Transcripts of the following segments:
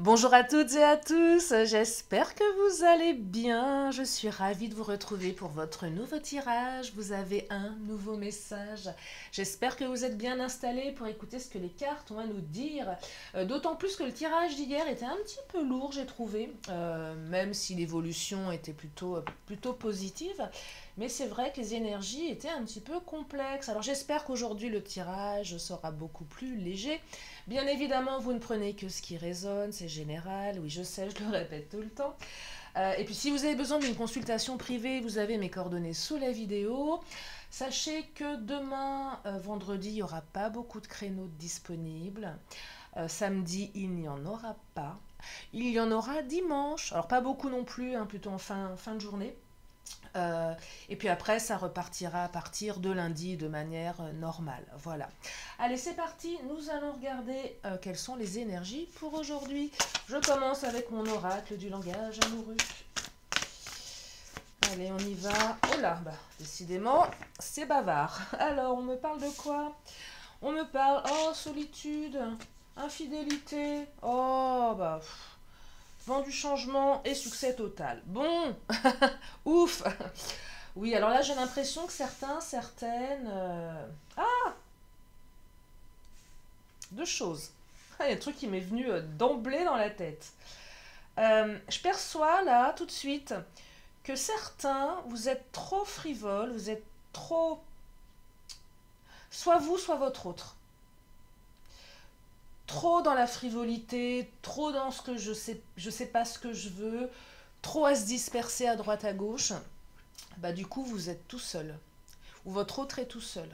Bonjour à toutes et à tous, j'espère que vous allez bien. Je suis ravie de vous retrouver pour votre nouveau tirage. Vous avez un nouveau message. J'espère que vous êtes bien installés pour écouter ce que les cartes ont à nous dire. D'autant plus que le tirage d'hier était un petit peu lourd, j'ai trouvé, même si l'évolution était plutôt positive. Mais c'est vrai que les énergies étaient un petit peu complexes. Alors j'espère qu'aujourd'hui le tirage sera beaucoup plus léger. Bien évidemment, vous ne prenez que ce qui résonne, c'est général, oui je sais, je le répète tout le temps. Et puis si vous avez besoin d'une consultation privée, vous avez mes coordonnées sous la vidéo. Sachez que demain, vendredi, il n'y aura pas beaucoup de créneaux disponibles. Samedi, il n'y en aura pas. Il y en aura dimanche, alors pas beaucoup non plus, hein, plutôt en fin de journée. Et puis après, ça repartira à partir de lundi de manière normale. Voilà. Allez, c'est parti. Nous allons regarder quelles sont les énergies pour aujourd'hui. Je commence avec mon oracle du langage amoureux. Allez, on y va. Oh là, bah, décidément, c'est bavard. Alors, on me parle de quoi? On me parle, oh, solitude, infidélité, oh, bah, vent du changement et succès total. Bon, ouf. Oui, alors là, j'ai l'impression que certaines... deux choses. Il y a un truc qui m'est venu d'emblée dans la tête. Je perçois là, tout de suite, que certains, vous êtes trop frivoles, vous êtes trop... Soit vous, soit votre autre. Trop dans la frivolité, trop dans ce que je sais pas ce que je veux, trop à se disperser à droite à gauche. Bah du coup, vous êtes tout seul. Ou votre autre est tout seul.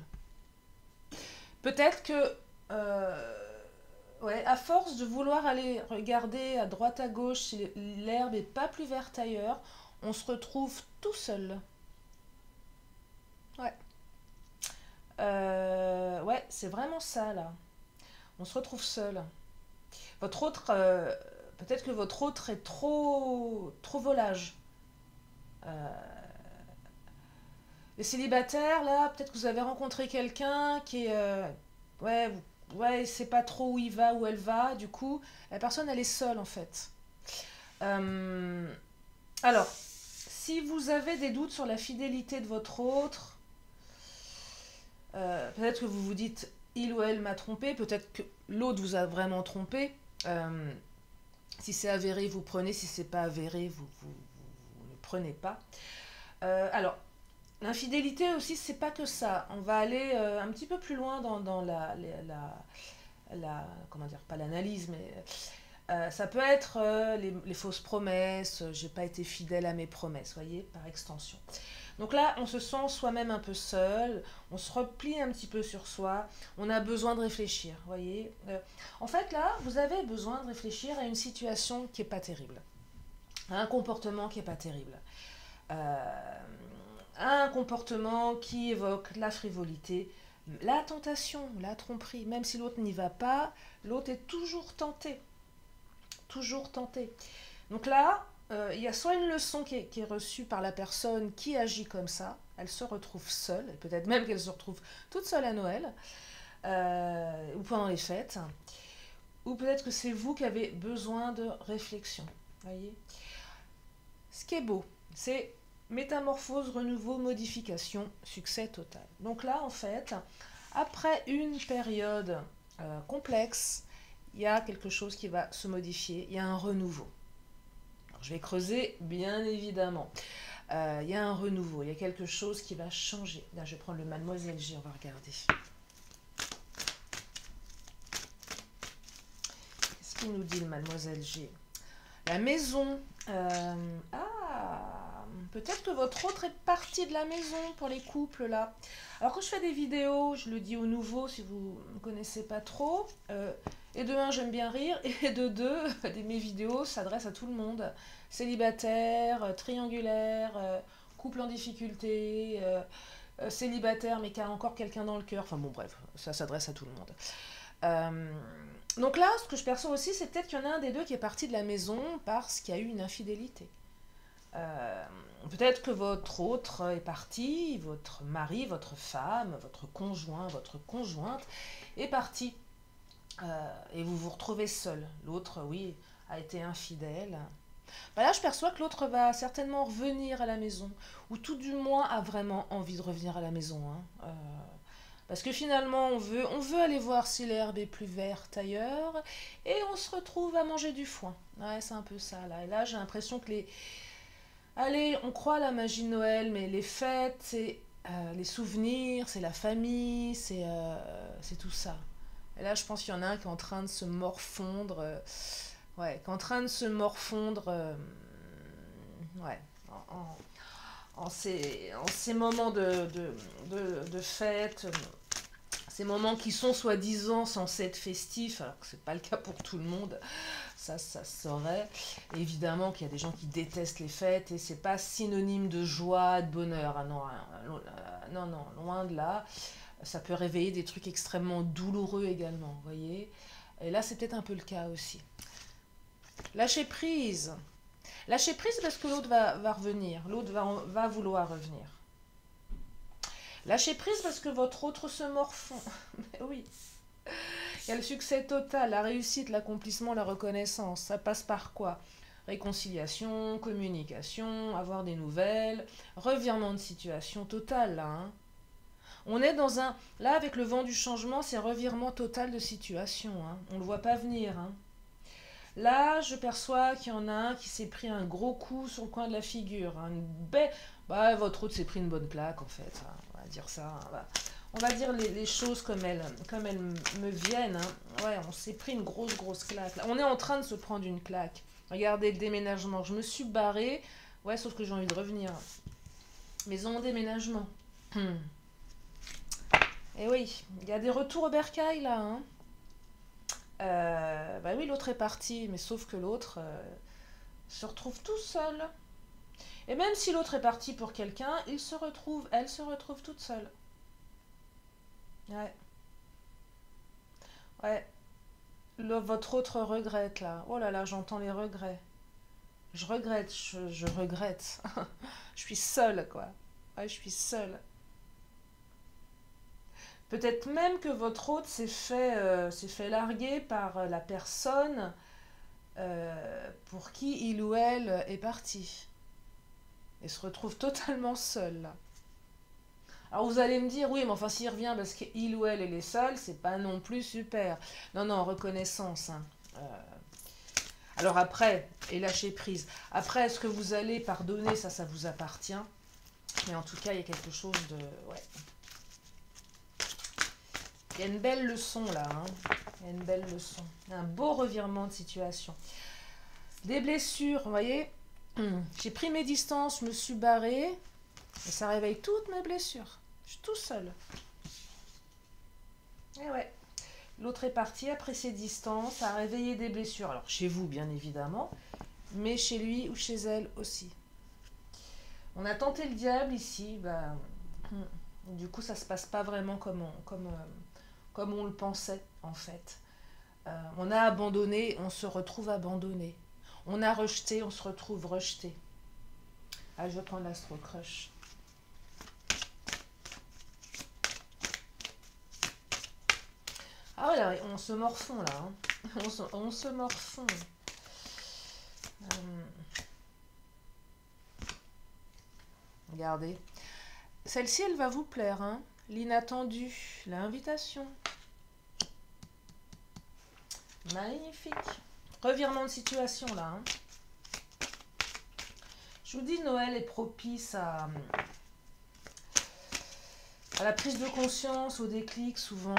Peut-être que... ouais, à force de vouloir aller regarder à droite à gauche si l'herbe est pas plus verte ailleurs, on se retrouve tout seul. Ouais. Ouais, c'est vraiment ça là. On se retrouve seul. Votre autre, peut-être que votre autre est trop volage. Les célibataires là, peut-être que vous avez rencontré quelqu'un qui est, ouais, ouais, il sait pas trop où il va, où elle va. Du coup, la personne elle est seule en fait. Euh, Alors, si vous avez des doutes sur la fidélité de votre autre, peut-être que vous vous dites il ou elle m'a trompé, peut-être que l'autre vous a vraiment trompé. Euh, Si c'est avéré, vous prenez, si c'est pas avéré, vous ne prenez pas. Alors, l'infidélité aussi, c'est pas que ça. On va aller un petit peu plus loin dans comment dire, pas l'analyse, mais ça peut être les fausses promesses, j'ai pas été fidèle à mes promesses, voyez, par extension. Donc là, on se sent soi-même un peu seul, on se replie un petit peu sur soi, on a besoin de réfléchir, voyez. En fait, là, vous avez besoin de réfléchir à une situation qui est pas terrible, à un comportement qui est pas terrible, euh, à un comportement qui évoque la frivolité, la tentation, la tromperie. Même si l'autre n'y va pas, l'autre est toujours tenté, toujours tenté. Donc là, il y a soit une leçon qui est reçue par la personne qui agit comme ça, elle se retrouve seule, peut-être même qu'elle se retrouve toute seule à Noël, ou pendant les fêtes, ou peut-être que c'est vous qui avez besoin de réflexion. Voyez. Ce qui est beau, c'est métamorphose, renouveau, modification, succès total. Donc là, en fait, après une période complexe, il y a quelque chose qui va se modifier, il y a un renouveau. Je vais creuser, bien évidemment. Il y a un renouveau, il y a quelque chose qui va changer. Là, je vais prendre le Mademoiselle G, on va regarder. Qu'est-ce qu'il nous dit le Mademoiselle G? La maison. Peut-être que votre autre est partie de la maison pour les couples là. Alors quand je fais des vidéos, je le dis aux nouveaux si vous ne connaissez pas trop. Et de un, j'aime bien rire. Et de deux, mes vidéos s'adressent à tout le monde. Célibataire, triangulaire, couple en difficulté, célibataire mais qui a encore quelqu'un dans le cœur. Enfin bon bref, ça s'adresse à tout le monde. Euh, donc là, ce que je perçois aussi, c'est peut-être qu'il y en a un des deux qui est parti de la maison parce qu'il y a eu une infidélité. Euh, Peut-être que votre autre est parti, votre mari, votre femme, votre conjoint, votre conjointe est parti. et vous vous retrouvez seul. L'autre, oui, a été infidèle. Bah là, je perçois que l'autre va certainement revenir à la maison, ou tout du moins a vraiment envie de revenir à la maison, hein. Parce que finalement, on veut aller voir si l'herbe est plus verte ailleurs, et on se retrouve à manger du foin. Ouais, c'est un peu ça, là. Et là, j'ai l'impression que les... Allez, on croit à la magie de Noël, mais les fêtes, c'est les souvenirs, c'est la famille, c'est tout ça. Et là, je pense qu'il y en a un qui est en train de se morfondre. Ouais, qui est en train de se morfondre. Ouais, en, en- en ces moments de fête, ces moments qui sont soi-disant censés être festifs, alors que c'est pas le cas pour tout le monde, ça se saurait. Évidemment qu'il y a des gens qui détestent les fêtes et c'est pas synonyme de joie, de bonheur. Ah non, non, non, loin de là. Ça peut réveiller des trucs extrêmement douloureux également, vous voyez. Et là, c'est peut-être un peu le cas aussi. Lâcher prise. Lâcher prise parce que l'autre va revenir. L'autre va vouloir revenir. Lâcher prise parce que votre autre se morfond. Mais oui. Il y a le succès total, la réussite, l'accomplissement, la reconnaissance. Ça passe par quoi? Réconciliation, communication, avoir des nouvelles, revirement de situation total là, hein. On est dans un... Là, avec le vent du changement, c'est revirement total de situation, hein. On ne le voit pas venir, hein. Là, je perçois qu'il y en a un qui s'est pris un gros coup sur le coin de la figure, hein. Bah, votre autre s'est pris une bonne claque, en fait, hein. On va dire ça, hein. On va dire les choses comme elles me viennent, hein. Ouais, on s'est pris une grosse claque. Là, on est en train de se prendre une claque. Regardez le déménagement. Je me suis barrée. Ouais, sauf que j'ai envie de revenir. Maison déménagement. Et oui, il y a des retours au bercail là, hein. Bah oui, l'autre est parti, mais sauf que l'autre se retrouve tout seul. Et même si l'autre est parti pour quelqu'un, elle se retrouve toute seule. Ouais, ouais. Votre autre regrette là. Oh là là, j'entends les regrets. Je regrette. Je suis seule, quoi. Ouais, je suis seule. Peut-être même que votre hôte s'est fait larguer par la personne pour qui il ou elle est parti. Et se retrouve totalement seul, là. Alors vous allez me dire, oui, mais enfin s'il revient parce qu'il ou elle est seul, c'est pas non plus super. Non, non, reconnaissance, hein. Euh, alors après, et lâcher prise. Après, est-ce que vous allez pardonner, ça vous appartient. Mais en tout cas, il y a quelque chose de... Ouais. Il y a une belle leçon là, hein. Il y a une belle leçon. Un beau revirement de situation. Des blessures, vous voyez. J'ai pris mes distances, je me suis barrée. Et ça réveille toutes mes blessures. Je suis tout seul. Et ouais. L'autre est parti après ses distances, a réveillé des blessures. Alors chez vous, bien évidemment, mais chez lui ou chez elle aussi. On a tenté le diable ici. Bah, du coup, ça se passe pas vraiment comme on le pensait, en fait. On a abandonné, on se retrouve abandonné. On a rejeté, on se retrouve rejeté. Ah, je vais prendre l'Astro Crush. Ah ouais, là, on se morfond là, hein. On se morfond. Euh, regardez. Celle-ci, elle va vous plaire, hein. L'inattendu, l'invitation. Magnifique. Revirement de situation là, hein. Je vous dis, Noël est propice à la prise de conscience, au déclic souvent.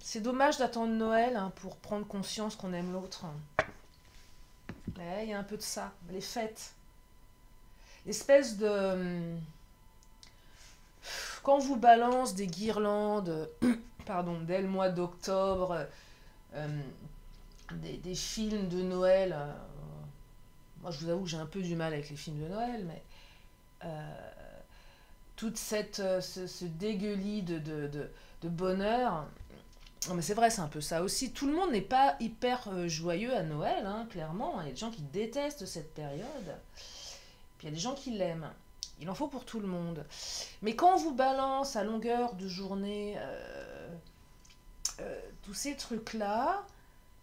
C'est dommage d'attendre Noël, hein, pour prendre conscience qu'on aime l'autre. Il y a un peu de ça. Les fêtes. L'espèce de... Quand on vous balance des guirlandes, pardon, dès le mois d'octobre, euh, des films de Noël. Moi, je vous avoue que j'ai un peu du mal avec les films de Noël, mais toute ce dégueulis de bonheur. Non, mais c'est vrai, c'est un peu ça aussi. Tout le monde n'est pas hyper joyeux à Noël, hein, clairement. Il y a des gens qui détestent cette période. Puis il y a des gens qui l'aiment. Il en faut pour tout le monde. Mais quand on vous balance à longueur de journée tous ces trucs-là,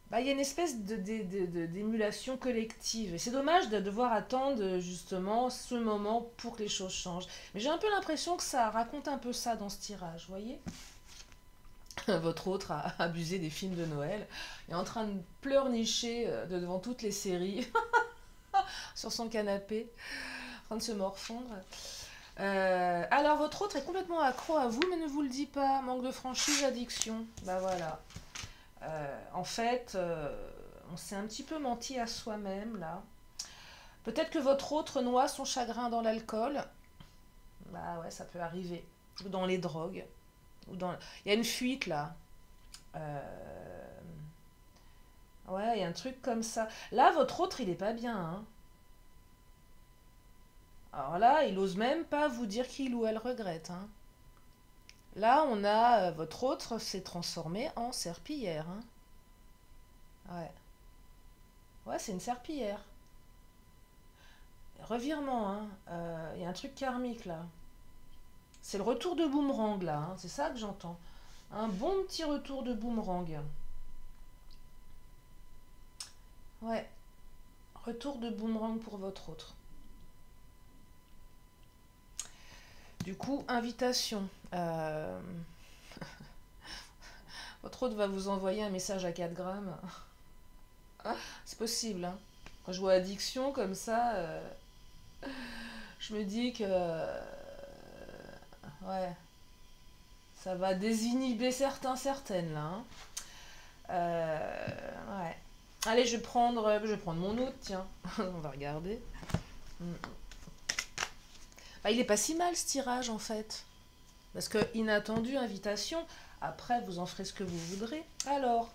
bah, il y a une espèce d'émulation collective. Et c'est dommage de devoir attendre justement ce moment pour que les choses changent. Mais j'ai un peu l'impression que ça raconte un peu ça dans ce tirage, vous voyez? Votre autre a abusé des films de Noël, est en train de pleurnicher devant toutes les séries sur son canapé, en train de se morfondre. Alors, votre autre est complètement accro à vous, mais ne vous le dit pas. Manque de franchise, addiction. Bah voilà. En fait, on s'est un petit peu menti à soi-même, là. Peut-être que votre autre noie son chagrin dans l'alcool. Bah ouais, ça peut arriver. Ou dans les drogues. Ou dans... Il y a une fuite, là. Ouais, il y a un truc comme ça. Là, votre autre, il est pas bien, hein. Alors là, il ose même pas vous dire qu'il ou elle regrette, hein. Là, on a votre autre s'est transformé en serpillière, hein. Ouais. Ouais, c'est une serpillière. Revirement, hein. Il y a un truc karmique là. C'est le retour de boomerang là, hein. C'est ça que j'entends. Un bon petit retour de boomerang. Ouais, retour de boomerang pour votre autre. Du coup, invitation. Votre autre va vous envoyer un message à 4 grammes. C'est possible, hein. Quand je vois addiction comme ça, je me dis que ouais, ça va désinhiber certaines là, hein. Ouais. Allez, je vais prendre mon autre, tiens. On va regarder. Mm. Ah, il est pas si mal ce tirage en fait. Parce que inattendu, invitation. Après, vous en ferez ce que vous voudrez. Alors,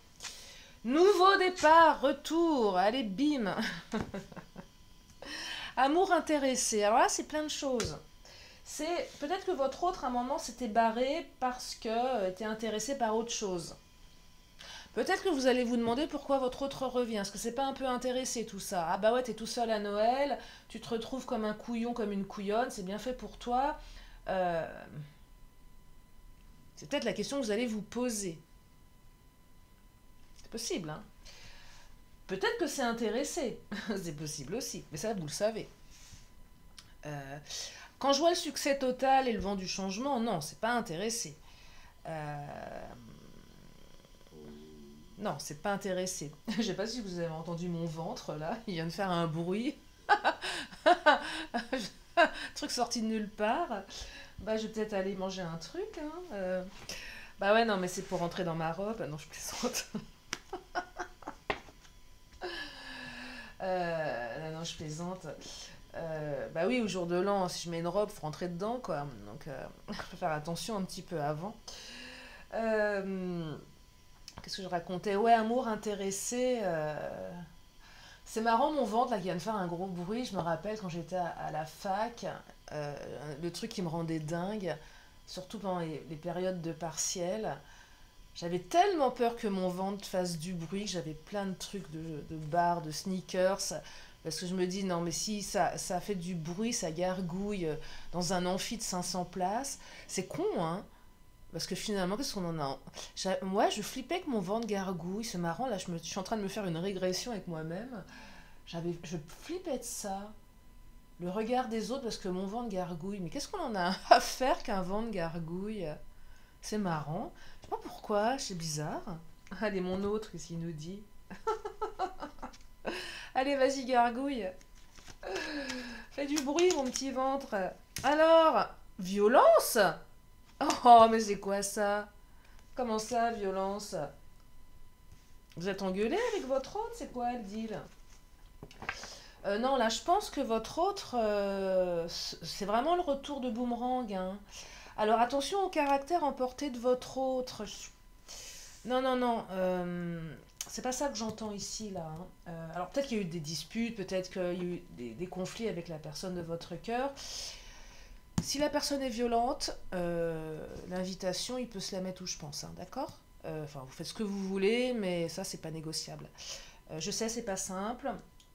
nouveau départ, retour. Allez, bim. Amour intéressé. Alors là, c'est plein de choses. C'est peut-être que votre autre, à un moment, s'était barré parce que était intéressé par autre chose. Peut-être que vous allez vous demander pourquoi votre autre revient. Est-ce que c'est pas un peu intéressé tout ça? Ah bah ouais, t'es tout seul à Noël, tu te retrouves comme un couillon, comme une couillonne, c'est bien fait pour toi. Euh, c'est peut-être la question que vous allez vous poser. C'est possible, hein? Peut-être que c'est intéressé. C'est possible aussi, mais ça, vous le savez. Euh, Quand je vois le succès total et le vent du changement, non, c'est pas intéressé. Euh, Non, c'est pas intéressé. Je sais pas si vous avez entendu mon ventre là, il vient de faire un bruit. Truc sorti de nulle part. Bah, je vais peut-être aller manger un truc, hein. Bah ouais, non, mais c'est pour rentrer dans ma robe. Non, je plaisante. Non, non, je plaisante. Bah oui, au jour de l'an, si je mets une robe, faut rentrer dedans, quoi. Donc, je peux faire attention un petit peu avant. Euh, Qu'est-ce que je racontais? Ouais, amour intéressé. C'est marrant, mon ventre là qui vient de faire un gros bruit. Je me rappelle quand j'étais à la fac, euh, le truc qui me rendait dingue, surtout pendant les périodes de partiel. J'avais tellement peur que mon ventre fasse du bruit que j'avais plein de trucs de barres, de sneakers. Parce que je me dis, non, mais si ça fait du bruit, ça gargouille dans un amphi de 500 places, c'est con, hein? Parce que finalement, qu'est-ce qu'on en a? Moi, je flippais que mon ventre gargouille. C'est marrant, là, je suis en train de me faire une régression avec moi-même. Je flippais de ça. Le regard des autres parce que mon ventre gargouille. Mais qu'est-ce qu'on en a à faire qu'un ventre gargouille? C'est marrant. Je sais pas pourquoi, c'est bizarre. Allez, mon autre, qu'est-ce qu'il nous dit? Allez, vas-y, gargouille. Fais du bruit, mon petit ventre. Alors, violence? Oh, mais c'est quoi ça? Comment ça, violence? Vous êtes engueulé avec votre autre? C'est quoi le deal? Non, là, je pense que votre autre, c'est vraiment le retour de boomerang, hein. Alors, attention au caractère emporté de votre autre. Non, non, non. C'est pas ça que j'entends ici, là, hein. Alors, peut-être qu'il y a eu des disputes, peut-être qu'il y a eu des conflits avec la personne de votre cœur. Si la personne est violente, l'invitation, il peut se la mettre où je pense, hein, d'accord? Enfin, vous faites ce que vous voulez, mais ça, c'est pas négociable. Je sais, c'est pas simple,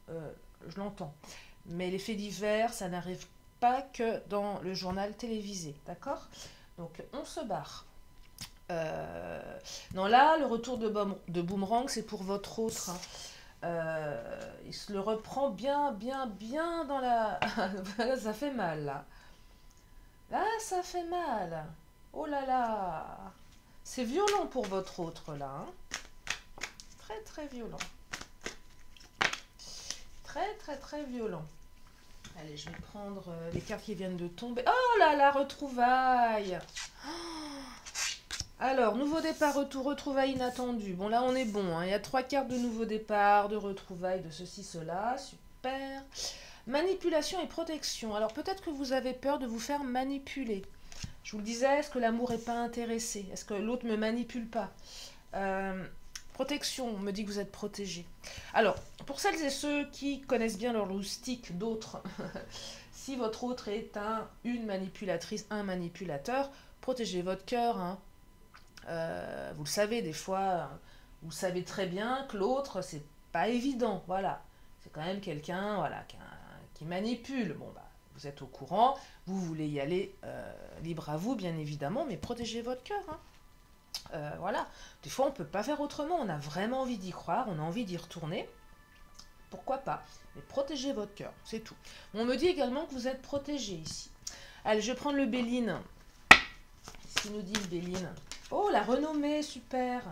euh, je l'entends. Mais les faits divers, ça n'arrive pas que dans le journal télévisé, d'accord? Donc, on se barre. Non, là, le retour de boomerang, c'est pour votre autre, hein. Il se le reprend bien, bien, bien dans la... Là, ça fait mal, là. Là, ça fait mal. Oh là là. C'est violent pour votre autre, là, hein. Très, très violent. Très, très, très violent. Allez, je vais prendre les cartes qui viennent de tomber. Oh là là, retrouvailles. Alors, nouveau départ, retour, retrouvailles inattendues. Bon, là, on est bon, hein. Il y a 3 cartes de nouveau départ, de retrouvailles, de ceci, cela. Super. Manipulation et protection. Alors, peut-être que vous avez peur de vous faire manipuler. Je vous le disais, est-ce que l'amour n'est pas intéressé? Est-ce que l'autre ne me manipule pas? Protection, on me dit que vous êtes protégé. Alors, pour celles et ceux qui connaissent bien leur loustic, d'autres, si votre autre est une manipulatrice, un manipulateur, protégez votre cœur, hein. Vous le savez, des fois, vous savez très bien que l'autre, c'est pas évident, voilà. C'est quand même quelqu'un, voilà, qui manipule. Bon, bah, vous êtes au courant, vous voulez y aller, libre à vous, bien évidemment, mais protégez votre cœur, hein. Voilà. Des fois, on peut pas faire autrement, on a vraiment envie d'y croire, on a envie d'y retourner. Pourquoi pas? Mais protégez votre cœur, c'est tout. On me dit également que vous êtes protégé ici. Allez, je vais prendre le Béline. Qu'est-ce qu'il nous dit, le Béline? Oh, la renommée, super.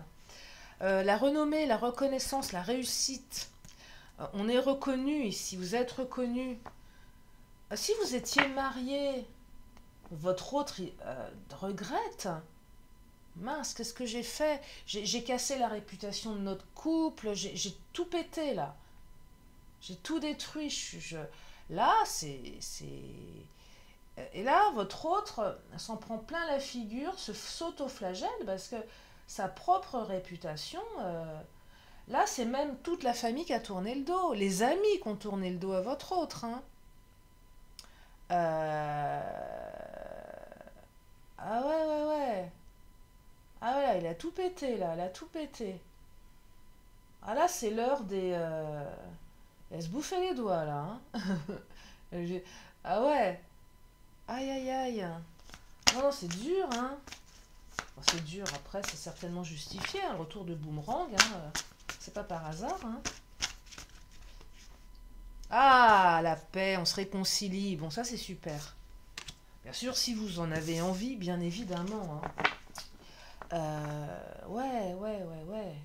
La renommée, la reconnaissance, la réussite. On est reconnu ici, vous êtes reconnu. Si vous étiez marié, votre autre regrette. Mince, qu'est-ce que j'ai fait? J'ai cassé la réputation de notre couple, j'ai tout pété là. J'ai tout détruit. Là, Et là, votre autre s'en prend plein la figure, se s'auto-flagelle parce que sa propre réputation, là, c'est même toute la famille qui a tourné le dos, les amis qui ont tourné le dos à votre autre, hein. Ah ouais, ouais, ouais. Ah ouais, là, il a tout pété, là, il a tout pété. Ah là, c'est l'heure des... Elle se bouffait les doigts, là, hein. Ah ouais. Aïe, aïe, aïe. Non, non, c'est dur, hein. Bon, c'est dur, après, c'est certainement justifié, hein, le retour de boomerang, hein. C'est pas par hasard, hein. Ah, la paix, on se réconcilie. Bon, ça, c'est super. Bien sûr, si vous en avez envie, bien évidemment, hein. Ouais, ouais, ouais, ouais.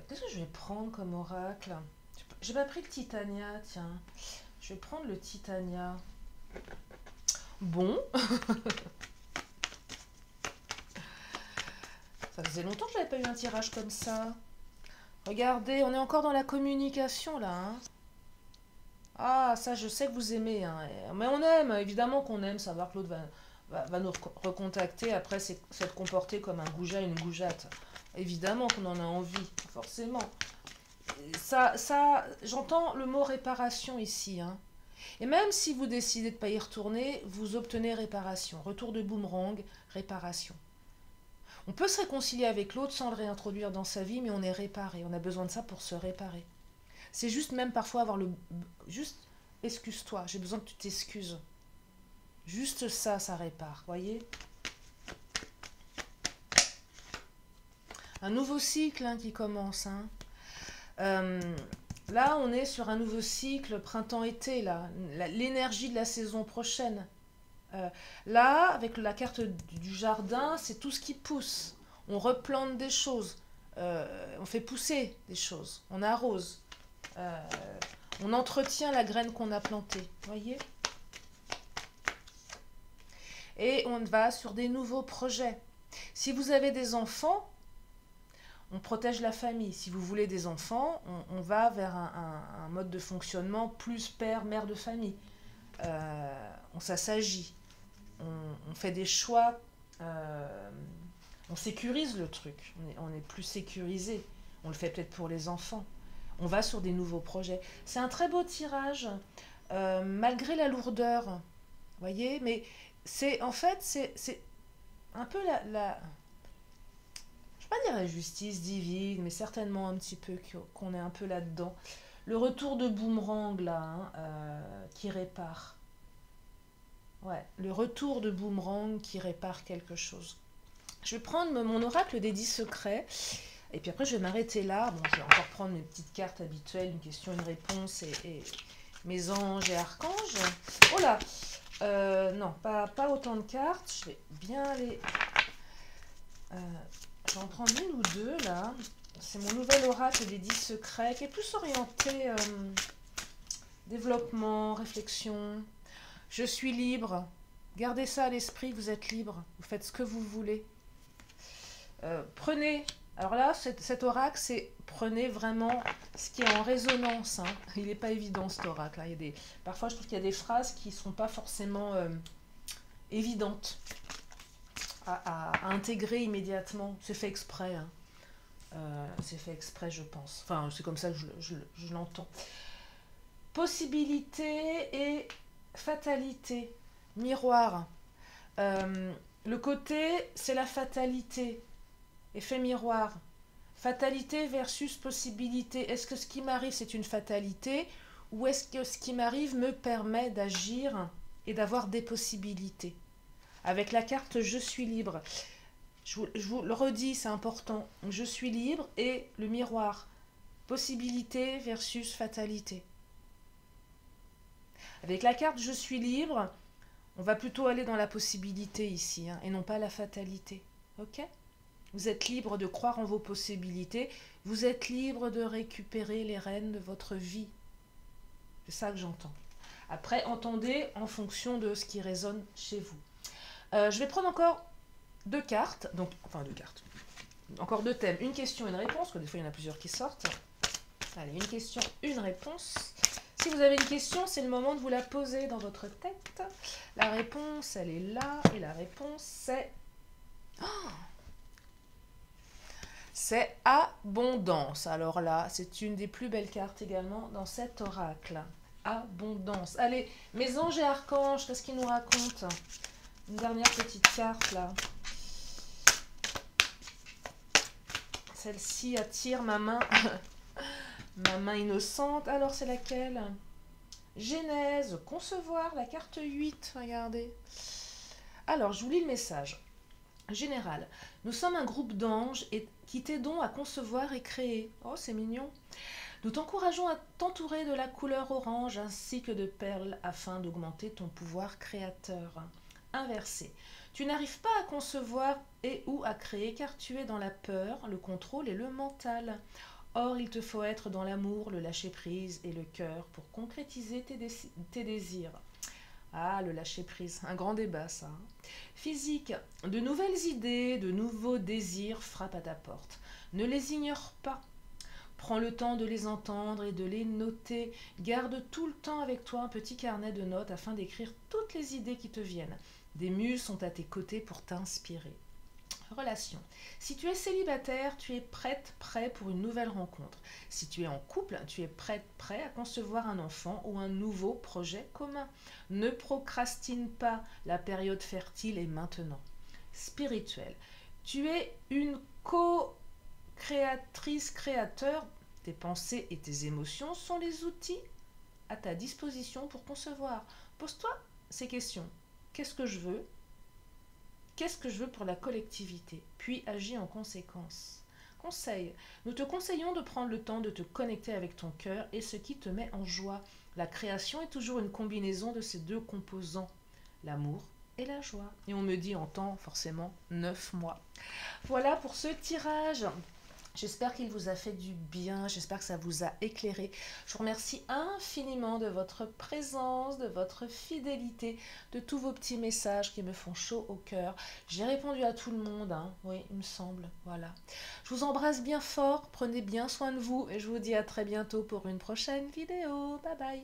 Qu'est-ce que je vais prendre comme oracle? J'ai pas pris le Titania, tiens. Je vais prendre le Titania. Bon, ça faisait longtemps que j'avais pas eu un tirage comme ça. Regardez, on est encore dans la communication là, hein. Ah, ça, je sais que vous aimez, hein. Mais on aime, évidemment qu'on aime savoir que l'autre va nous recontacter après s'être comporté comme un goujat, une goujatte. Évidemment qu'on en a envie, forcément. J'entends le mot réparation ici, hein. Et même si vous décidez de ne pas y retourner, vous obtenez réparation. Retour de boomerang, réparation. On peut se réconcilier avec l'autre sans le réintroduire dans sa vie, mais on est réparé. On a besoin de ça pour se réparer. C'est juste même parfois avoir le... Juste, excuse-toi, j'ai besoin que tu t'excuses. Juste ça, ça répare, voyez? Un nouveau cycle, hein, qui commence, hein. Là, on est sur un nouveau cycle printemps-été, là. L'énergie de la saison prochaine. Là, avec la carte du jardin, c'est tout ce qui pousse. On replante des choses. On fait pousser des choses. On arrose. On entretient la graine qu'on a plantée. Voyez? Et on va sur des nouveaux projets. Si vous avez des enfants, on protège la famille. Si vous voulez des enfants, on va vers un mode de fonctionnement plus père, mère de famille. On s'assagit. On fait des choix. On sécurise le truc. On est plus sécurisé. On le fait peut-être pour les enfants. On va sur des nouveaux projets. C'est un très beau tirage, malgré la lourdeur. Voyez, mais c'est en fait, c'est un peu je ne vais pas dire la justice divine, mais certainement un petit peu qu'on est un peu là-dedans. Le retour de boomerang, là, hein, qui répare. Ouais, le retour de boomerang qui répare quelque chose. Je vais prendre mon oracle des 10 secrets. Et puis après, je vais m'arrêter là. Bon, je vais encore prendre mes petites cartes habituelles, une question, une réponse et mes anges et archanges. Oh là non, pas autant de cartes. Je vais bien les... je vais en prendre une ou deux là. C'est mon nouvel oracle des 10 secrets qui est plus orienté développement, réflexion. Je suis libre. Gardez ça à l'esprit, vous êtes libre. Vous faites ce que vous voulez. Prenez... Alors là, cet oracle, c'est prenez vraiment ce qui est en résonance. Hein. Il n'est pas évident cet oracle. Hein. Parfois, je trouve qu'il y a des phrases qui ne sont pas forcément évidentes à intégrer immédiatement. C'est fait exprès. Hein. C'est fait exprès, je pense. Enfin, c'est comme ça que je l'entends. Possibilité et fatalité. Miroir. Le côté, c'est la fatalité. Effet miroir. Fatalité versus possibilité. Est-ce que ce qui m'arrive, c'est une fatalité ou est-ce que ce qui m'arrive me permet d'agir et d'avoir des possibilités? Avec la carte « Je suis libre », je vous le redis, c'est important. Je suis libre et le miroir. Possibilité versus fatalité. Avec la carte « Je suis libre », on va plutôt aller dans la possibilité ici hein, et non pas la fatalité. Ok ? Vous êtes libre de croire en vos possibilités. Vous êtes libre de récupérer les rênes de votre vie. C'est ça que j'entends. Après, entendez en fonction de ce qui résonne chez vous. Je vais prendre encore deux cartes. Enfin, deux cartes. Encore deux thèmes. Une question, une réponse. Parce que des fois, il y en a plusieurs qui sortent. Allez, une question, une réponse. Si vous avez une question, c'est le moment de vous la poser dans votre tête. La réponse, elle est là. Et la réponse, c'est... Oh, c'est abondance. Alors là, c'est une des plus belles cartes également dans cet oracle. Abondance. Allez, mes anges et archanges, qu'est-ce qu'ils nous racontent? Une dernière petite carte là. Celle-ci attire ma main. Ma main innocente. Alors c'est laquelle? Genèse, concevoir, la carte 8. Regardez. Alors, je vous lis le message. Général, nous sommes un groupe d'anges qui t'aidons à concevoir et créer. Oh, c'est mignon. Nous t'encourageons à t'entourer de la couleur orange ainsi que de perles afin d'augmenter ton pouvoir créateur. Inversé. Tu n'arrives pas à concevoir et ou à créer car tu es dans la peur, le contrôle et le mental. Or, il te faut être dans l'amour, le lâcher-prise et le cœur pour concrétiser tes désirs. Ah, le lâcher-prise, un grand débat ça. Physique, de nouvelles idées, de nouveaux désirs frappent à ta porte. Ne les ignore pas. Prends le temps de les entendre et de les noter. Garde tout le temps avec toi un petit carnet de notes afin d'écrire toutes les idées qui te viennent. Des muses sont à tes côtés pour t'inspirer. Relation. Si tu es célibataire, tu es prête, prêt pour une nouvelle rencontre. Si tu es en couple, tu es prête, prêt à concevoir un enfant ou un nouveau projet commun. Ne procrastine pas, la période fertile est maintenant. Spirituel. Tu es une co-créatrice, créateur. Tes pensées et tes émotions sont les outils à ta disposition pour concevoir. Pose-toi ces questions. Qu'est-ce que je veux ? Qu'est-ce que je veux pour la collectivité? Puis agis en conséquence. Conseil. Nous te conseillons de prendre le temps de te connecter avec ton cœur et ce qui te met en joie. La création est toujours une combinaison de ces deux composants, l'amour et la joie. Et on me dit en temps forcément 9 mois. Voilà pour ce tirage. J'espère qu'il vous a fait du bien, j'espère que ça vous a éclairé. Je vous remercie infiniment de votre présence, de votre fidélité, de tous vos petits messages qui me font chaud au cœur. J'ai répondu à tout le monde, hein. Oui, il me semble, voilà. Je vous embrasse bien fort, prenez bien soin de vous et je vous dis à très bientôt pour une prochaine vidéo. Bye bye.